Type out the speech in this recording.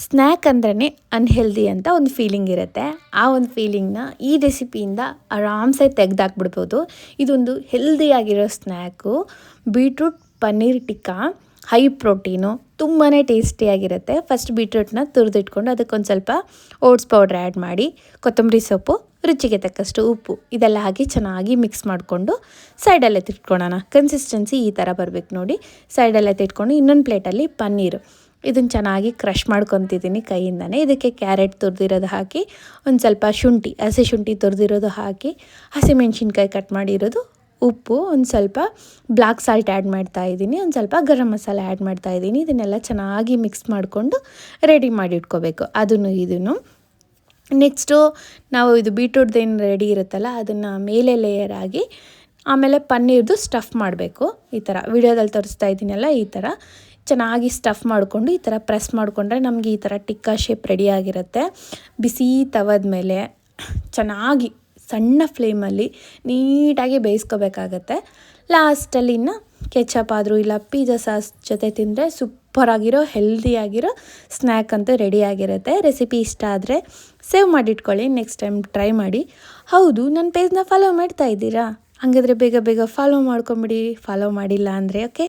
Snack ಅಂದ್ರೇ unhealthy ಅಂತ ಒಂದು ಫೀಲಿಂಗ್ ಇರುತ್ತೆ. ಆ ಒಂದು ಫೀಲಿಂಗ್ನ ಈ ರೆಸಿಪಿಯಿಂದ ಆರಾಮ್ಸೆ ತೆಗೆದಾಕ್ಬಿಡ್ಬೋದು. ಇದೊಂದು ಹೆಲ್ದಿಯಾಗಿರೋ snack. Beetroot paneer tikka high protein, ತುಂಬಾ ಟೇಸ್ಟಿಯಾಗಿರುತ್ತೆ. ಫಸ್ಟ್ ಬೀಟ್ರೂಟ್ನ ತುರಿದಿಟ್ಕೊಂಡು ಅದಕ್ಕೊಂದು ಸ್ವಲ್ಪ ಓಟ್ಸ್ ಪೌಡ್ರ್ ಆ್ಯಡ್ ಮಾಡಿ, ಕೊತ್ತಂಬರಿ ಸೊಪ್ಪು, ರುಚಿಗೆ ತಕ್ಕಷ್ಟು ಉಪ್ಪು ಇದೆಲ್ಲ ಹಾಕಿ ಚೆನ್ನಾಗಿ ಮಿಕ್ಸ್ ಮಾಡಿಕೊಂಡು ಸೈಡಲ್ಲೇ ತಿಟ್ಕೊಳ್ಳೋಣ. ಕನ್ಸಿಸ್ಟೆನ್ಸಿ ಈ ಥರ ಬರಬೇಕು ನೋಡಿ. ಸೈಡಲ್ಲೇ ತಿಟ್ಕೊಂಡು ಇನ್ನೊಂದು ಪ್ಲೇಟಲ್ಲಿ ಪನ್ನೀರು ಇದನ್ನು ಚೆನ್ನಾಗಿ ಕ್ರಷ್ ಮಾಡ್ಕೊತಿದ್ದೀನಿ ಕೈಯಿಂದನೇ. ಇದಕ್ಕೆ ಕ್ಯಾರೆಟ್ ತುರಿದಿರೋದು ಹಾಕಿ, ಒಂದು ಸ್ವಲ್ಪ ಶುಂಠಿ, ಹಸಿ ಶುಂಠಿ ತುರಿದಿರೋದು ಹಾಕಿ, ಹಸಿಮೆಣ್ಸಿನ್ಕಾಯಿ ಕಟ್ ಮಾಡಿರೋದು, ಉಪ್ಪು, ಒಂದು ಸ್ವಲ್ಪ ಬ್ಲ್ಯಾಕ್ ಸಾಲ್ಟ್ ಆ್ಯಡ್ ಮಾಡ್ತಾಯಿದ್ದೀನಿ, ಒಂದು ಸ್ವಲ್ಪ ಗರಂ ಮಸಾಲೆ ಆ್ಯಡ್ ಮಾಡ್ತಾಯಿದ್ದೀನಿ. ಇದನ್ನೆಲ್ಲ ಚೆನ್ನಾಗಿ ಮಿಕ್ಸ್ ಮಾಡಿಕೊಂಡು ರೆಡಿ ಮಾಡಿ ಇಟ್ಕೋಬೇಕು ಇದನ್ನು. ನೆಕ್ಸ್ಟು ನಾವು ಇದು ಬೀಟ್ರೂಟ್ದೇನು ರೆಡಿ ಇರುತ್ತಲ್ಲ ಅದನ್ನು ಮೇಲೆ ಲೇಯರ್ ಆಗಿ ಆಮೇಲೆ ಪನ್ನೀರ್ದು ಸ್ಟಫ್ ಮಾಡಬೇಕು. ಈ ಥರ ವಿಡಿಯೋದಲ್ಲಿ ತೋರಿಸ್ತಾ ಇದ್ದೀನಲ್ಲ, ಈ ಥರ ಚೆನ್ನಾಗಿ ಸ್ಟಫ್ ಮಾಡಿಕೊಂಡು ಈ ಥರ ಪ್ರೆಸ್ ಮಾಡಿಕೊಂಡ್ರೆ ನಮಗೆ ಈ ಥರ ಟಿಕ್ಕಾ ಶೇಪ್ ರೆಡಿಯಾಗಿರುತ್ತೆ. ಬಿಸಿ ತವದ ಮೇಲೆ ಚೆನ್ನಾಗಿ ಸಣ್ಣ ಫ್ಲೇಮಲ್ಲಿ ನೀಟಾಗಿ ಬೇಯಿಸ್ಕೋಬೇಕಾಗತ್ತೆ. ಲಾಸ್ಟಲ್ಲಿ ಇನ್ನು ಕೆಚಪ್ ಆದರೂ ಇಲ್ಲ ಪಿಜ್ಜಾ ಸಾಸ್ ಜೊತೆ ತಿಂದರೆ ಸೂಪರಾಗಿರೋ ಹೆಲ್ದಿಯಾಗಿರೋ ಸ್ನ್ಯಾಕ್ ಅಂತೂ ರೆಡಿಯಾಗಿರುತ್ತೆ. ರೆಸಿಪಿ ಇಷ್ಟ ಆದರೆ ಸೇವ್ ಮಾಡಿಟ್ಕೊಳ್ಳಿ, ನೆಕ್ಸ್ಟ್ ಟೈಮ್ ಟ್ರೈ ಮಾಡಿ. ಹೌದು, ನನ್ನ ಪೇಜ್ನ ಫಾಲೋ ಮಾಡ್ತಾ ಇದ್ದೀರಾ? ಹಾಗಾದರೆ ಬೇಗ ಬೇಗ ಫಾಲೋ ಮಾಡ್ಕೊಂಬಿಡಿ, ಫಾಲೋ ಮಾಡಿಲ್ಲ ಅಂದರೆ. ಓಕೆ.